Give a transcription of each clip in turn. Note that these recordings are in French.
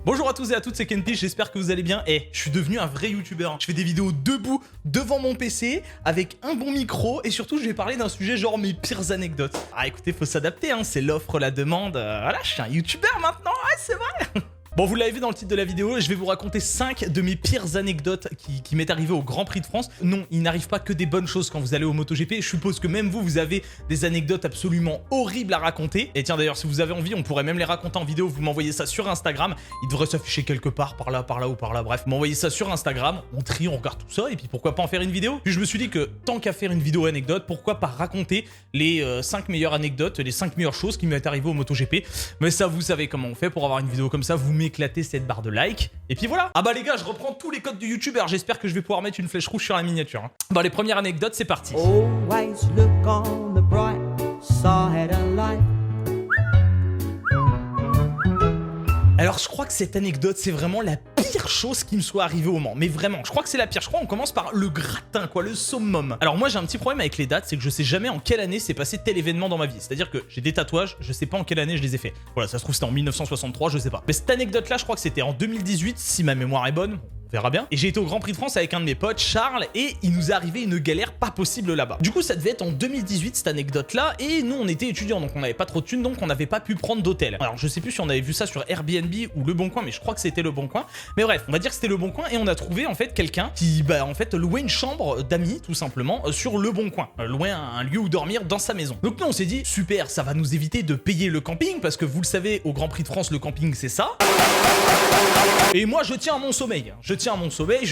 Bonjour à tous et à toutes, c'est Kenpi, j'espère que vous allez bien. Je suis devenu un vrai youtubeur. Je fais des vidéos debout, devant mon PC, avec un bon micro, et surtout je vais parler d'un sujet genre mes pires anecdotes. Ah écoutez, faut s'adapter, hein, c'est l'offre, la demande. Voilà, je suis un youtubeur maintenant, ouais, c'est vrai. Bon, vous l'avez vu dans le titre de la vidéo, je vais vous raconter 5 de mes pires anecdotes qui m'est arrivé au Grand Prix de France. Non, il n'arrive pas que des bonnes choses quand vous allez au MotoGP. Je suppose que même vous avez des anecdotes absolument horribles à raconter. Et tiens, d'ailleurs, si vous avez envie, on pourrait même les raconter en vidéo. Vous m'envoyez ça sur Instagram. Il devrait s'afficher quelque part, par là ou par là. Bref, m'envoyez ça sur Instagram. On trie, on regarde tout ça. Et puis pourquoi pas en faire une vidéo. Puis je me suis dit que tant qu'à faire une vidéo anecdote, pourquoi pas raconter les 5 meilleures anecdotes, les 5 meilleures choses qui m'est arrivé au MotoGP. Mais ça, vous savez comment on fait pour avoir une vidéo comme ça. Vous m'éclatez cette barre de like. Et puis voilà. Ah bah les gars, je reprends tous les codes du youtubeur. J'espère que je vais pouvoir mettre une flèche rouge sur la miniature. Hein. Bon, les premières anecdotes, c'est parti. Always look on the bright side of life. Alors je crois que cette anecdote, c'est vraiment la pire chose qui me soit arrivée au Mans. Mais vraiment, je crois que c'est la pire. Je crois qu'on commence par le gratin, quoi, le summum. Alors moi, j'ai un petit problème avec les dates, c'est que je sais jamais en quelle année s'est passé tel événement dans ma vie. C'est-à-dire que j'ai des tatouages, je sais pas en quelle année je les ai faits. Voilà, ça se trouve c'était en 1963, je sais pas. Mais cette anecdote-là, je crois que c'était en 2018, si ma mémoire est bonne. On verra bien. Et j'ai été au Grand Prix de France avec un de mes potes, Charles, et il nous est arrivé une galère pas possible là-bas. Du coup, ça devait être en 2018, cette anecdote-là, et nous, on était étudiants, donc on n'avait pas trop de thunes, donc on n'avait pas pu prendre d'hôtel. Alors, je sais plus si on avait vu ça sur Airbnb ou Le Bon Coin, mais je crois que c'était Le Bon Coin. Mais bref, on va dire que c'était Le Bon Coin, et on a trouvé, en fait, quelqu'un qui, en fait, louait une chambre d'amis, tout simplement, sur Le Bon Coin. Louait un lieu où dormir dans sa maison. Donc nous, on s'est dit, super, ça va nous éviter de payer le camping, parce que vous le savez, au Grand Prix de France, le camping, c'est ça. Et moi, je tiens à mon sommeil. Je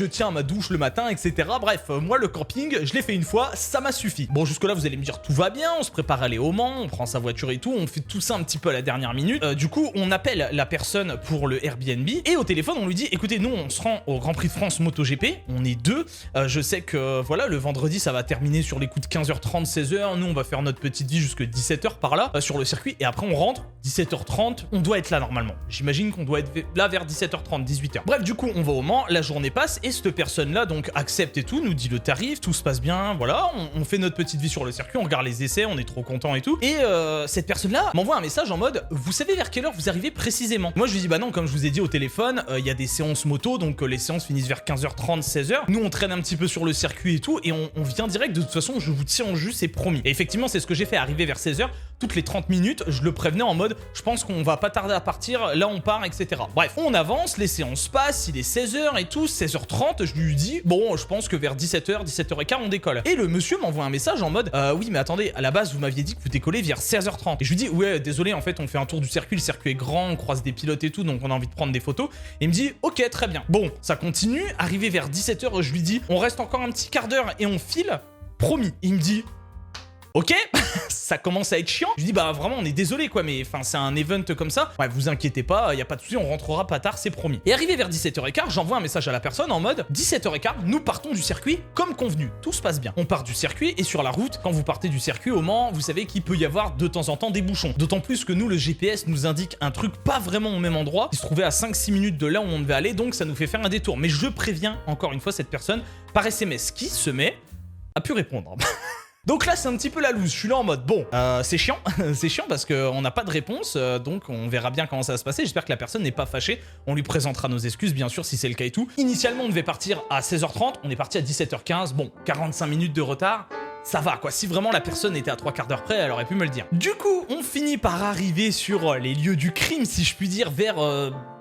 tiens à ma douche le matin, etc. Bref, moi, le camping, je l'ai fait une fois, ça m'a suffi. Bon, jusque-là, vous allez me dire, tout va bien, on se prépare à aller au Mans, on prend sa voiture et tout, on fait tout ça un petit peu à la dernière minute. Du coup, on appelle la personne pour le Airbnb, et au téléphone, on lui dit, écoutez, nous, on se rend au Grand Prix de France MotoGP, on est deux. Je sais que, voilà, le vendredi, ça va terminer sur les coups de 15h30, 16h. Nous, on va faire notre petite vie jusque 17h par là, sur le circuit, et après, on rentre, 17h30, on doit être là normalement. J'imagine qu'on doit être là vers 17h30, 18h. Bref, du coup, on va au Mans, la journée passe, et cette personne-là, donc, accepte et tout, nous dit le tarif, tout se passe bien, voilà, on fait notre petite vie sur le circuit, on regarde les essais, on est trop content et tout. Et cette personne-là m'envoie un message en mode, vous savez vers quelle heure vous arrivez précisément? Moi, je lui dis, bah non, comme je vous ai dit au téléphone, il y a des séances moto, donc les séances finissent vers 15h30, 16h. Nous, on traîne un petit peu sur le circuit et tout, et on vient direct, de toute façon, je vous tiens en jus, c'est promis. Et effectivement, c'est ce que j'ai fait, arriver vers 16h, toutes les 30 minutes, je le prévenais en mode, je pense qu'on va pas tarder à partir, là on part, etc. Bref, on avance, les séances passent, il est 16h et tout, 16h30, je lui dis, bon, je pense que vers 17h, 17h15, on décolle. Et le monsieur m'envoie un message en mode, oui, mais attendez, à la base, vous m'aviez dit que vous décollez vers 16h30. Et je lui dis, ouais, désolé, en fait, on fait un tour du circuit, le circuit est grand, on croise des pilotes et tout, donc on a envie de prendre des photos. Et il me dit, ok, très bien. Bon, ça continue, arrivé vers 17h, je lui dis, on reste encore un petit quart d'heure et on file, promis. Il me dit, ok, ça commence à être chiant. Je lui dis, bah vraiment, on est désolé quoi, mais enfin, c'est un event comme ça. Ouais, vous inquiétez pas, y a pas de souci, on rentrera pas tard, c'est promis. Et arrivé vers 17h15, j'envoie un message à la personne en mode 17h15, nous partons du circuit comme convenu. Tout se passe bien. On part du circuit et sur la route, quand vous partez du circuit au Mans, vous savez qu'il peut y avoir de temps en temps des bouchons. D'autant plus que nous, le GPS nous indique un truc pas vraiment au même endroit, qui se trouvait à 5-6 minutes de là où on devait aller, donc ça nous fait faire un détour. Mais je préviens encore une fois cette personne par SMS qui se met à pu répondre. Donc là, c'est un petit peu la loose. Je suis là en mode, bon, c'est chiant. C'est chiant parce qu'on n'a pas de réponse. Donc, on verra bien comment ça va se passer. J'espère que la personne n'est pas fâchée. On lui présentera nos excuses, bien sûr, si c'est le cas et tout. Initialement, on devait partir à 16h30. On est parti à 17h15. Bon, 45 minutes de retard. Ça va quoi, si vraiment la personne était à 3 quarts d'heure près, elle aurait pu me le dire. Du coup, on finit par arriver sur les lieux du crime, si je puis dire, vers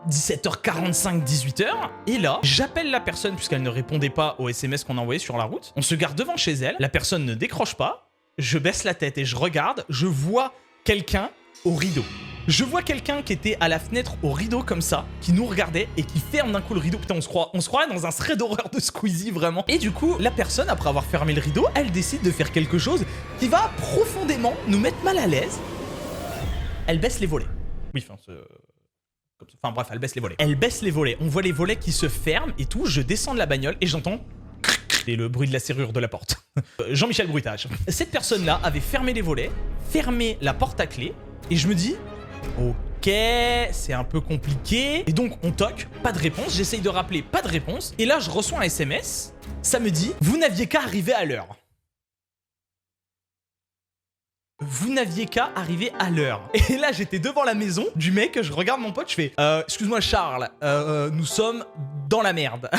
17h45, 18h. Et là, j'appelle la personne puisqu'elle ne répondait pas au SMS qu'on a envoyé sur la route. On se garde devant chez elle, la personne ne décroche pas. Je baisse la tête et je regarde, je vois quelqu'un au rideau. Je vois quelqu'un qui était à la fenêtre au rideau comme ça, qui nous regardait et qui ferme d'un coup le rideau. Putain, on se croirait dans un thread d'horreur de Squeezie, vraiment. Et du coup, la personne, après avoir fermé le rideau, elle décide de faire quelque chose qui va profondément nous mettre mal à l'aise. Elle baisse les volets. Oui, enfin bref, elle baisse les volets. Elle baisse les volets. On voit les volets qui se ferment et tout. Je descends de la bagnole et j'entends... Et le bruit de la serrure de la porte. Jean-Michel Bruitage. Cette personne-là avait fermé les volets, fermé la porte à clé, et je me dis... Ok, c'est un peu compliqué. Et donc, on toque, pas de réponse. J'essaye de rappeler, pas de réponse. Et là, je reçois un SMS. Ça me dit, vous n'aviez qu'à arriver à l'heure. vous n'aviez qu'à arriver à l'heure. Et là, j'étais devant la maison du mec, je regarde mon pote, je fais excuse-moi Charles, nous sommes dans la merde.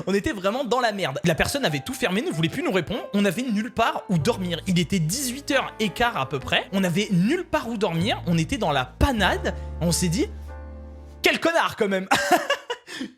On était vraiment dans la merde. La personne avait tout fermé, ne voulait plus nous répondre. On avait nulle part où dormir. Il était 18h15 à peu près. On avait nulle part où dormir. On était dans la panade. On s'est dit, quel connard quand même.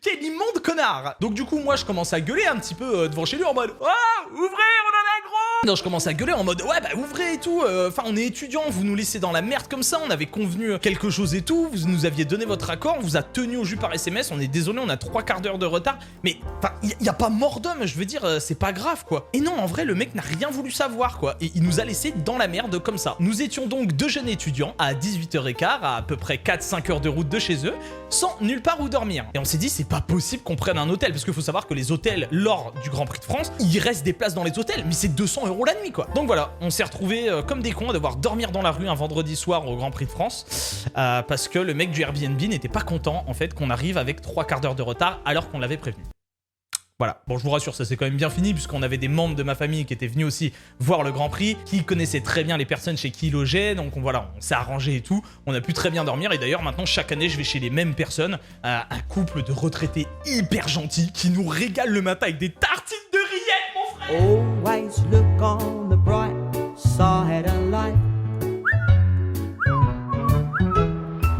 Quel immonde connard. Donc du coup, moi, je commence à gueuler un petit peu devant chez lui en mode, oh, ouvrez, on en a gros. Non, je commence à gueuler en mode, ouais, bah ouvrez et tout. Enfin, on est étudiants, vous nous laissez dans la merde comme ça. On avait convenu quelque chose et tout. Vous nous aviez donné votre accord, on vous a tenu au jus par SMS. On est désolé, on a 3/4 d'heure de retard. Mais, enfin, y a pas mort d'homme, je veux dire, c'est pas grave, quoi. Et non, en vrai, le mec n'a rien voulu savoir, quoi. Et il nous a laissé dans la merde comme ça. Nous étions donc deux jeunes étudiants à 18h15, à peu près 4-5 heures de route de chez eux, sans nulle part où dormir. Et on s'est dit, c'est pas possible qu'on prenne un hôtel, parce qu'il faut savoir que les hôtels, lors du Grand Prix de France, il reste des places dans les hôtels, mais c'est 200 € la nuit, quoi. Donc voilà, on s'est retrouvés comme des cons à devoir dormir dans la rue un vendredi soir au Grand Prix de France, parce que le mec du Airbnb n'était pas content, en fait, qu'on arrive avec 3/4 d'heure de retard, alors qu'on l'avait prévenu. Voilà, bon je vous rassure, ça s'est quand même bien fini puisqu'on avait des membres de ma famille qui étaient venus aussi voir le Grand Prix, qui connaissaient très bien les personnes chez qui ils logeaient, donc voilà, on s'est arrangé et tout, on a pu très bien dormir et d'ailleurs maintenant chaque année je vais chez les mêmes personnes, un couple de retraités hyper gentils qui nous régalent le matin avec des tartines de rillettes mon frère. Always look on the bright side of life.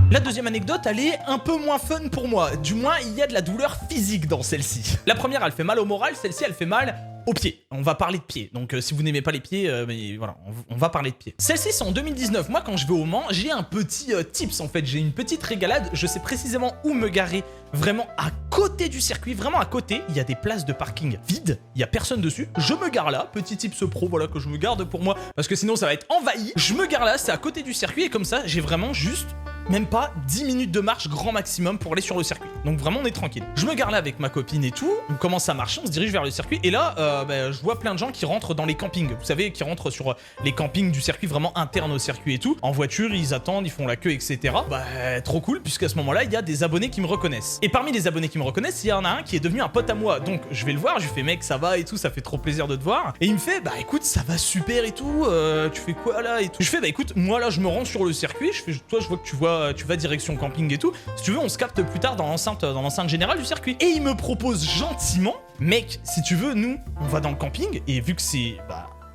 La deuxième anecdote, elle est un peu moins fun pour moi. Du moins, il y a de la douleur physique dans celle-ci. La première, elle fait mal au moral. Celle-ci, elle fait mal aux pieds. On va parler de pieds. Donc, si vous n'aimez pas les pieds, mais voilà, on va parler de pieds. Celle-ci, c'est en 2019. Moi, quand je vais au Mans, j'ai un petit tips, en fait. J'ai une petite régalade. Je sais précisément où me garer. Vraiment à côté du circuit, vraiment à côté. Il y a des places de parking vides. Il y a personne dessus. Je me gare là. Petit tips pro, voilà, que je me garde pour moi. Parce que sinon, ça va être envahi. Je me gare là, c'est à côté du circuit. Et comme ça, j'ai vraiment juste... même pas 10 minutes de marche grand maximum pour aller sur le circuit. Donc vraiment on est tranquille. Je me gare là avec ma copine et tout, on commence à marcher, on se dirige vers le circuit et là je vois plein de gens qui rentrent dans les campings. Vous savez, qui rentrent sur les campings du circuit vraiment interne au circuit et tout. En voiture, ils attendent, ils font la queue, etc. Trop cool, puisqu'à ce moment-là, il y a des abonnés qui me reconnaissent. Et parmi les abonnés qui me reconnaissent, il y en a un qui est devenu un pote à moi. Donc je vais le voir, je lui fais mec ça va et tout, ça fait trop plaisir de te voir. Et il me fait écoute ça va super et tout, tu fais quoi là et tout. Je fais écoute moi là je me rends sur le circuit, je fais toi je vois que tu vas direction camping et tout. Si tu veux, on se capte plus tard dans l'enceinte générale du circuit. Et il me propose gentiment, mec, si tu veux, nous, on va dans le camping et vu que c'est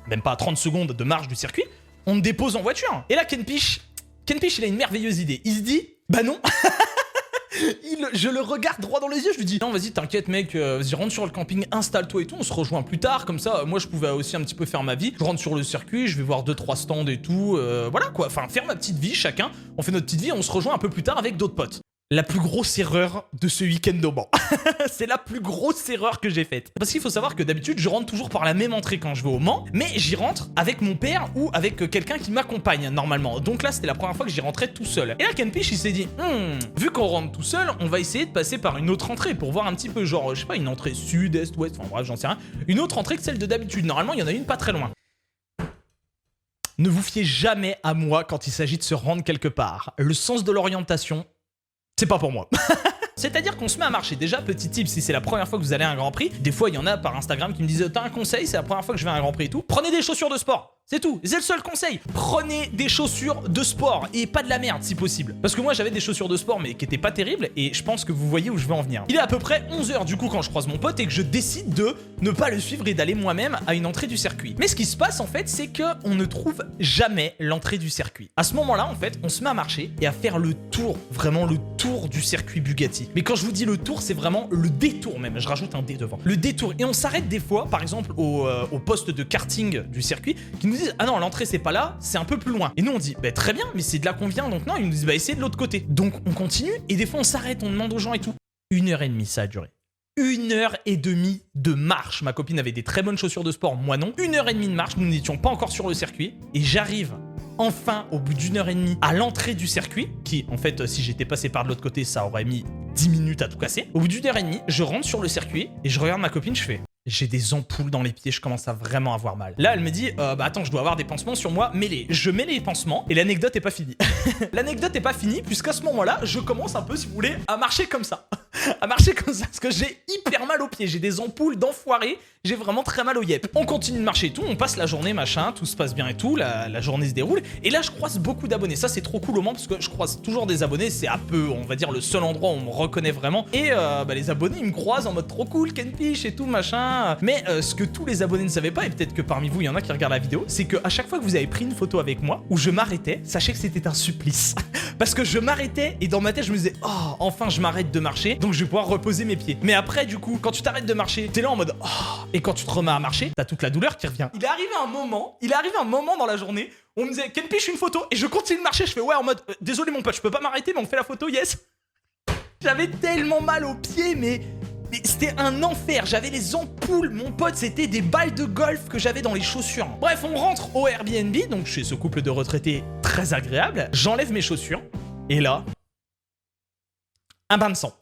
même pas 30 secondes de marche du circuit, on me dépose en voiture. Et là, Kenpish, il a une merveilleuse idée. Il se dit, bah non. Je le regarde droit dans les yeux, je lui dis non vas-y t'inquiète mec, vas-y rentre sur le camping, installe-toi et tout, on se rejoint plus tard, comme ça moi je pouvais aussi un petit peu faire ma vie, je rentre sur le circuit, je vais voir 2-3 stands et tout, voilà quoi, enfin faire ma petite vie chacun, on fait notre petite vie et on se rejoint un peu plus tard avec d'autres potes. La plus grosse erreur de ce week-end au Mans. C'est la plus grosse erreur que j'ai faite. Parce qu'il faut savoir que d'habitude, je rentre toujours par la même entrée quand je vais au Mans, mais j'y rentre avec mon père ou avec quelqu'un qui m'accompagne normalement. Donc là, c'était la première fois que j'y rentrais tout seul. Et là, Kenpish, il s'est dit, vu qu'on rentre tout seul, on va essayer de passer par une autre entrée pour voir un petit peu, genre, je sais pas, une entrée sud, est, ouest, enfin bref, j'en sais rien. Une autre entrée que celle de d'habitude. Normalement, il y en a une pas très loin. Ne vous fiez jamais à moi quand il s'agit de se rendre quelque part. Le sens de l'orientation, c'est pas pour moi. C'est-à-dire qu'on se met à marcher. Déjà, petit tip, si c'est la première fois que vous allez à un Grand Prix, des fois, il y en a par Instagram qui me disent « T'as un conseil, c'est la première fois que je vais à un Grand Prix et tout. Prenez des chaussures de sport. C'est tout. C'est le seul conseil. Prenez des chaussures de sport et pas de la merde si possible. Parce que moi, j'avais des chaussures de sport mais qui étaient pas terribles et je pense que vous voyez où je veux en venir. Il est à peu près 11h du coup quand je croise mon pote et que je décide de ne pas le suivre et d'aller moi-même à une entrée du circuit. Mais ce qui se passe en fait, c'est qu'on ne trouve jamais l'entrée du circuit. À ce moment-là, en fait, on se met à marcher et à faire le tour, vraiment le tour du circuit Bugatti. Mais quand je vous dis le tour, c'est vraiment le détour même. Je rajoute un D devant. Le détour. Et on s'arrête des fois, par exemple, au poste de karting du circuit qui nous disent ah non, l'entrée c'est pas là, c'est un peu plus loin. Et nous on dit bah très bien, mais c'est de là qu'on vient, donc non, ils nous disent bah essayez de l'autre côté. Donc on continue et des fois on s'arrête, on demande aux gens et tout. 1h30 ça a duré. 1h30 de marche. Ma copine avait des très bonnes chaussures de sport, moi non. 1h30 de marche, nous n'étions pas encore sur le circuit et j'arrive enfin au bout d'1h30 à l'entrée du circuit qui en fait si j'étais passé par de l'autre côté ça aurait mis 10 minutes à tout casser. Au bout d'1h30 je rentre sur le circuit et je regarde ma copine, je fais j'ai des ampoules dans les pieds, je commence à vraiment avoir mal. Là, elle me dit, bah attends, je dois avoir des pansements sur moi, mets-les. Je mets les pansements et l'anecdote est pas finie. L'anecdote est pas finie puisqu'à ce moment-là, je commence un peu, si vous voulez, à marcher comme ça. à marcher comme ça parce que j'ai hyper mal aux pieds, j'ai des ampoules d'enfoiré, j'ai vraiment très mal au yep. On continue de marcher et tout, on passe la journée machin, tout se passe bien et tout, la journée se déroule et là je croise beaucoup d'abonnés, ça c'est trop cool au Mans parce que je croise toujours des abonnés, c'est un peu on va dire le seul endroit où on me reconnaît vraiment et les abonnés ils me croisent en mode trop cool Kenfish et tout machin, mais ce que tous les abonnés ne savaient pas et peut-être que parmi vous il y en a qui regardent la vidéo, c'est que à chaque fois que vous avez pris une photo avec moi où je m'arrêtais, sachez que c'était un supplice parce que je m'arrêtais et dans ma tête je me disais oh enfin je m'arrête de marcher donc je vais pouvoir reposer mes pieds. Mais après du coup quand tu t'arrêtes de marcher t'es là en mode oh et quand tu te remets à marcher t'as toute la douleur qui revient. Il est arrivé un moment dans la journée où on me disait Kenfish une photo et je continue de marcher, je fais ouais en mode désolé mon pote je peux pas m'arrêter mais on fait la photo yes. J'avais tellement mal aux pieds mais c'était un enfer, j'avais les ampoules, mon pote c'était des balles de golf que j'avais dans les chaussures. Bref on rentre au Airbnb donc chez ce couple de retraités très agréable, j'enlève mes chaussures et là un bain de sang.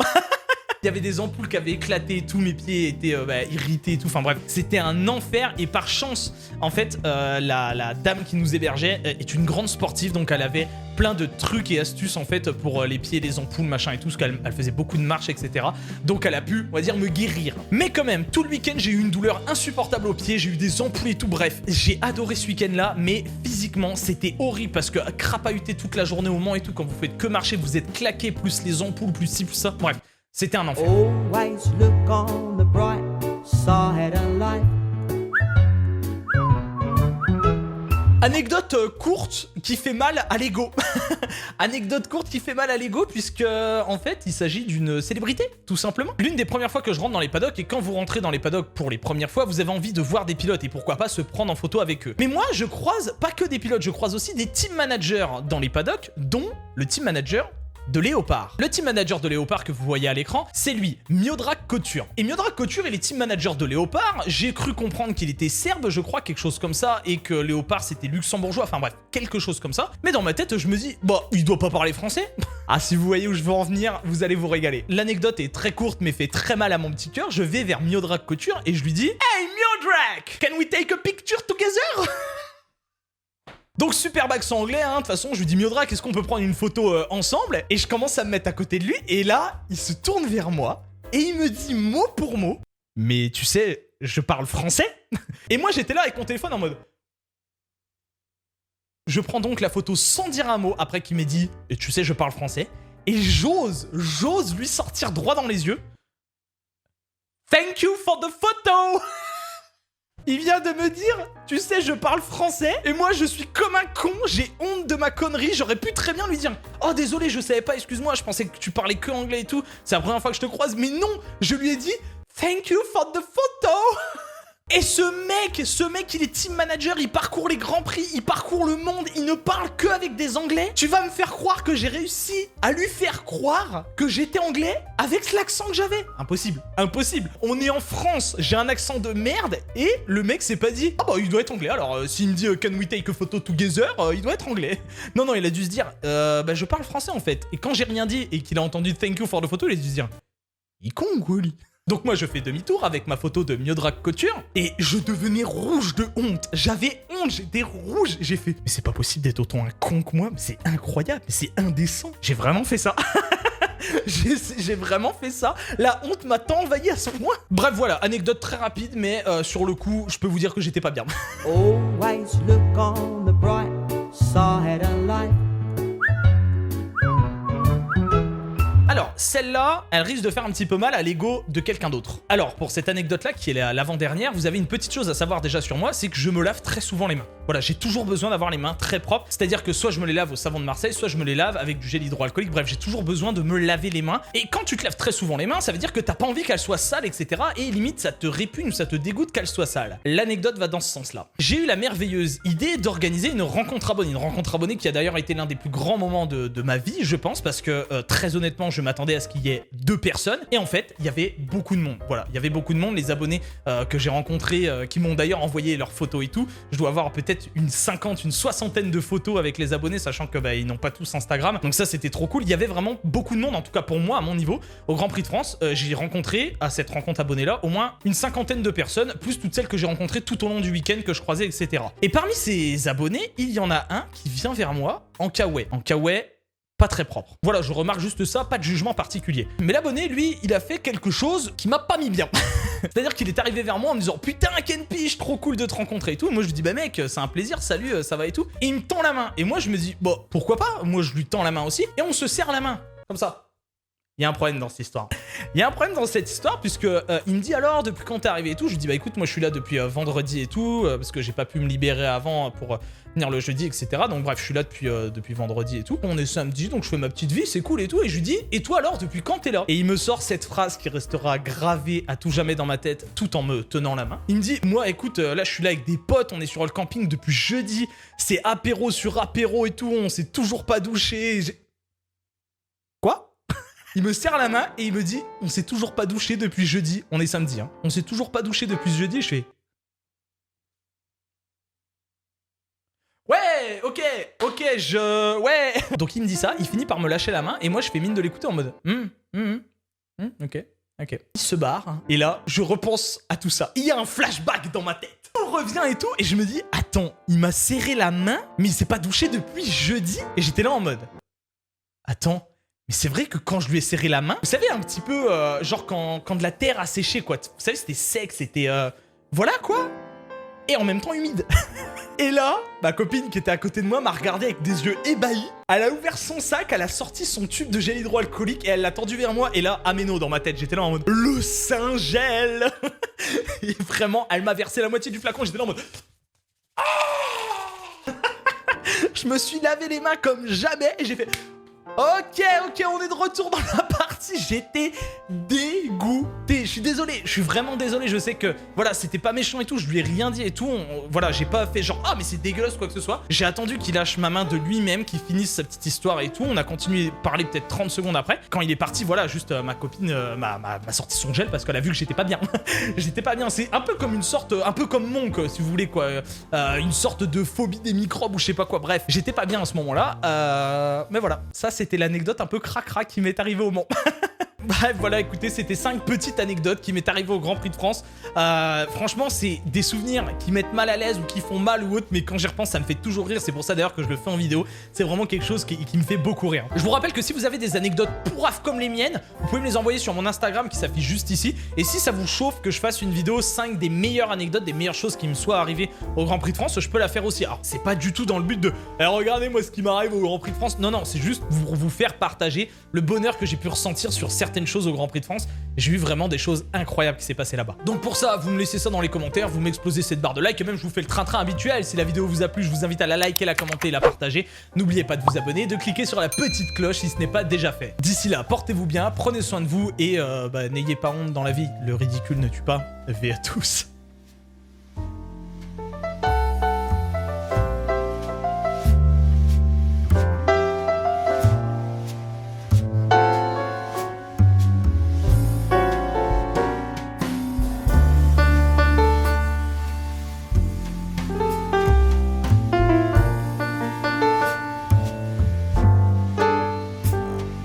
Il y avait des ampoules qui avaient éclaté, tous mes pieds étaient irrités et tout. Enfin bref, c'était un enfer. Et par chance, en fait, la dame qui nous hébergeait est une grande sportive. Donc elle avait plein de trucs et astuces en fait pour les pieds, les ampoules, machin et tout. Parce qu'elle faisait beaucoup de marches, etc. Donc elle a pu, on va dire, me guérir. Mais quand même, tout le week-end, j'ai eu une douleur insupportable aux pieds. J'ai eu des ampoules et tout. Bref, j'ai adoré ce week-end-là. Mais physiquement, c'était horrible parce que crapahuter toute la journée au Mans et tout. Quand vous faites que marcher, vous êtes claqué, plus les ampoules, plus ci, plus ça. Bref. C'était un enfer. Always look on the bright side of life. Anecdote courte qui fait mal à l'ego. Anecdote courte qui fait mal à l'ego puisque en fait il s'agit d'une célébrité tout simplement. L'une des premières fois que je rentre dans les paddocks et quand vous rentrez dans les paddocks pour les premières fois vous avez envie de voir des pilotes et pourquoi pas se prendre en photo avec eux. Mais moi je croise pas que des pilotes, je croise aussi des team managers dans les paddocks dont le team manager de Léopard. Le team manager de Léopard que vous voyez à l'écran, c'est lui, Miodrag Couture. Et Miodrag Couture, il est team manager de Léopard. J'ai cru comprendre qu'il était serbe, je crois, quelque chose comme ça, et que Léopard c'était luxembourgeois, enfin bref, quelque chose comme ça. Mais dans ma tête, je me dis, bah, il doit pas parler français. Ah, si vous voyez où je veux en venir, vous allez vous régaler. L'anecdote est très courte, mais fait très mal à mon petit cœur. Je vais vers Miodrag Couture et je lui dis, Hey Miodrag, can we take a picture together? Donc superbe accent anglais, hein, de toute façon je lui dis Miodrag, est-ce qu'on peut prendre une photo ensemble? Et je commence à me mettre à côté de lui, et là, il se tourne vers moi, et il me dit mot pour mot, mais tu sais, je parle français? Et moi j'étais là avec mon téléphone en mode... Je prends donc la photo sans dire un mot, après qu'il m'ait dit, et tu sais, je parle français, et j'ose lui sortir droit dans les yeux. Thank you for the photo! Il vient de me dire, tu sais, je parle français, et moi je suis comme un con, j'ai honte de ma connerie, j'aurais pu très bien lui dire « Oh désolé, je savais pas, excuse-moi, je pensais que tu parlais que anglais et tout, c'est la première fois que je te croise, mais non, je lui ai dit « Thank you for the photo !» Et ce mec, il est team manager, il parcourt les grands prix, il parcourt le monde, il ne parle que avec des anglais. Tu vas me faire croire que j'ai réussi à lui faire croire que j'étais anglais avec l'accent que j'avais? Impossible, impossible. On est en France, j'ai un accent de merde et le mec s'est pas dit, ah bah il doit être anglais, alors s'il me dit can we take a photo together, il doit être anglais. Non, il a dû se dire, bah je parle français en fait. Et quand j'ai rien dit et qu'il a entendu thank you for the photo, il a dû se dire, il est con quoi lui? Donc moi je fais demi-tour avec ma photo de Miodrag Couture et je devenais rouge de honte. J'avais honte, j'étais rouge. J'ai fait, mais c'est pas possible d'être autant un con que moi, mais c'est incroyable, mais c'est indécent. J'ai vraiment fait ça. J'ai vraiment fait ça. La honte m'a tant envahi à ce point. Bref voilà, anecdote très rapide, mais sur le coup, je peux vous dire que j'étais pas bien. Always look on the bright side of life. Alors, celle-là, elle risque de faire un petit peu mal à l'ego de quelqu'un d'autre. Alors, pour cette anecdote-là, qui est l'avant-dernière, vous avez une petite chose à savoir déjà sur moi, c'est que je me lave très souvent les mains. Voilà, j'ai toujours besoin d'avoir les mains très propres, c'est-à-dire que soit je me les lave au savon de Marseille, soit je me les lave avec du gel hydroalcoolique, bref, j'ai toujours besoin de me laver les mains. Et quand tu te laves très souvent les mains, ça veut dire que t'as pas envie qu'elles soient sales, etc. Et limite, ça te répugne ou ça te dégoûte qu'elles soient sales. L'anecdote va dans ce sens-là. J'ai eu la merveilleuse idée d'organiser une rencontre abonnée qui a d'ailleurs été l'un des plus grands moments de ma vie, je pense, parce que très honnêtement, je m'attendais à ce qu'il y ait 2 personnes et en fait il y avait beaucoup de monde. Voilà, il y avait beaucoup de monde. Les abonnés que j'ai rencontrés qui m'ont d'ailleurs envoyé leurs photos et tout, je dois avoir peut-être une 60aine de photos avec les abonnés, sachant que ils n'ont pas tous Instagram, donc ça c'était trop cool. Il y avait vraiment beaucoup de monde, en tout cas pour moi à mon niveau. Au Grand Prix de France, j'ai rencontré à cette rencontre abonnée là au moins une 50aine de personnes, plus toutes celles que j'ai rencontrées tout au long du week-end que je croisais, etc. Et parmi ces abonnés, il y en a un qui vient vers moi en kawaii. En kawaii, pas très propre. Voilà, je remarque juste ça, pas de jugement particulier. Mais l'abonné, lui, il a fait quelque chose qui m'a pas mis bien. C'est-à-dire qu'il est arrivé vers moi en me disant « Putain, Kenpich, trop cool de te rencontrer et tout ». Moi, je lui dis « Bah mec, c'est un plaisir, salut, ça va et tout ». Et il me tend la main. Et moi, je me dis « Bon, pourquoi pas ?» Moi, je lui tends la main aussi. Et on se serre la main, comme ça. Il y a un problème dans cette histoire. Il y a un problème dans cette histoire puisque il me dit alors depuis quand t'es arrivé et tout. Je lui dis bah écoute moi je suis là depuis vendredi et tout parce que j'ai pas pu me libérer avant pour venir le jeudi etc. Donc bref je suis là depuis vendredi et tout. On est samedi donc je fais ma petite vie c'est cool et tout et je lui dis et toi alors depuis quand t'es là? Et il me sort cette phrase qui restera gravée à tout jamais dans ma tête tout en me tenant la main. Il me dit moi écoute là je suis là avec des potes on est sur le camping depuis jeudi c'est apéro sur apéro et tout on s'est toujours pas douché. Quoi? Il me serre la main et il me dit « On s'est toujours pas douché depuis jeudi. » On est samedi, hein. On s'est toujours pas douché depuis jeudi. Je fais... Ouais, ok, ouais. Donc il me dit ça, il finit par me lâcher la main et moi je fais mine de l'écouter en mode ok. Il se barre hein. Et là, je repense à tout ça. Il y a un flashback dans ma tête. On revient et tout et je me dis « Attends, il m'a serré la main mais il s'est pas douché depuis jeudi ?» Et j'étais là en mode « Attends. » Mais c'est vrai que quand je lui ai serré la main, vous savez un petit peu, genre quand de la terre a séché quoi. Vous savez c'était sec, c'était... voilà quoi. Et en même temps humide. Et là, ma copine qui était à côté de moi m'a regardé avec des yeux ébahis. Elle a ouvert son sac, elle a sorti son tube de gel hydroalcoolique et elle l'a tendu vers moi. Et là, améno dans ma tête, j'étais là en mode... Le Saint-Gel. Et vraiment, elle m'a versé la moitié du flacon, j'étais là en mode... Je me suis lavé les mains comme jamais et j'ai fait... Ok, on est de retour dans la partie. J'étais dégoûté. Je suis désolé, je suis vraiment désolé. Je sais que, voilà, c'était pas méchant et tout. Je lui ai rien dit et tout. Voilà, j'ai pas fait genre, ah, mais c'est dégueulasse, quoi que ce soit. J'ai attendu qu'il lâche ma main de lui-même, qu'il finisse sa petite histoire et tout. On a continué à parler peut-être 30 secondes après. Quand il est parti, voilà, juste ma copine m'a sorti son gel parce qu'elle a vu que j'étais pas bien. J'étais pas bien. C'est un peu comme une sorte, un peu comme Monk, si vous voulez, quoi. Une sorte de phobie des microbes ou je sais pas quoi. Bref, j'étais pas bien à ce moment-là. Mais voilà, ça c'était l'anecdote un peu cracra qui m'est arrivée au Mans. Bref, voilà, écoutez, c'était 5 petites anecdotes qui m'est arrivées au Grand Prix de France. Franchement, c'est des souvenirs qui mettent mal à l'aise ou qui font mal ou autre, mais quand j'y repense, ça me fait toujours rire. C'est pour ça d'ailleurs que je le fais en vidéo. C'est vraiment quelque chose qui me fait beaucoup rire. Je vous rappelle que si vous avez des anecdotes pourraves comme les miennes, vous pouvez me les envoyer sur mon Instagram qui s'affiche juste ici. Et si ça vous chauffe que je fasse une vidéo 5 des meilleures anecdotes, des meilleures choses qui me soient arrivées au Grand Prix de France, je peux la faire aussi. Alors, c'est pas du tout dans le but de regardez-moi ce qui m'arrive au Grand Prix de France. Non, non, c'est juste pour vous faire partager le bonheur que j'ai pu ressentir sur certaines choses au Grand Prix de France. J'ai eu vraiment des choses incroyables qui s'est passées là-bas. Donc pour ça, vous me laissez ça dans les commentaires, vous m'explosez cette barre de like et même je vous fais le train-train habituel. Si la vidéo vous a plu, je vous invite à la liker, la commenter et la partager. N'oubliez pas de vous abonner, de cliquer sur la petite cloche si ce n'est pas déjà fait. D'ici là, portez-vous bien, prenez soin de vous et n'ayez pas honte dans la vie. Le ridicule ne tue pas. V à tous.